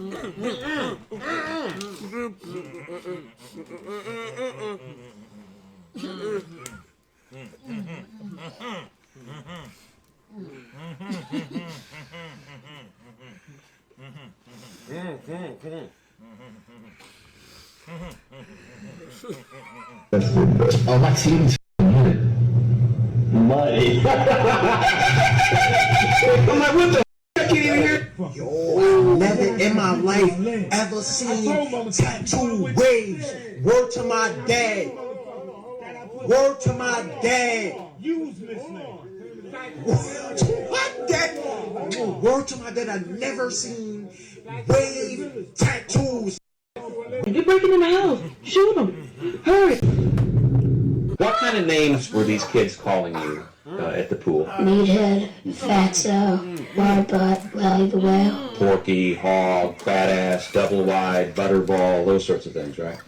Oh, my team's muddy. I'm like, what the I can't even hear. Yo, I've never in my life ever seen tattoo waves. Word to my dad. Word to my dad. Word to my dad. Word to my dad. I've never seen wave tattoos. If you're breaking in the house, shoot them. Hurry. What kind of names were these kids calling you at the pool? Meathead, Fatso, Wide Butt, Wally the Whale. Porky, Hog, Fat Ass, Double Wide, Butterball, those sorts of things, right?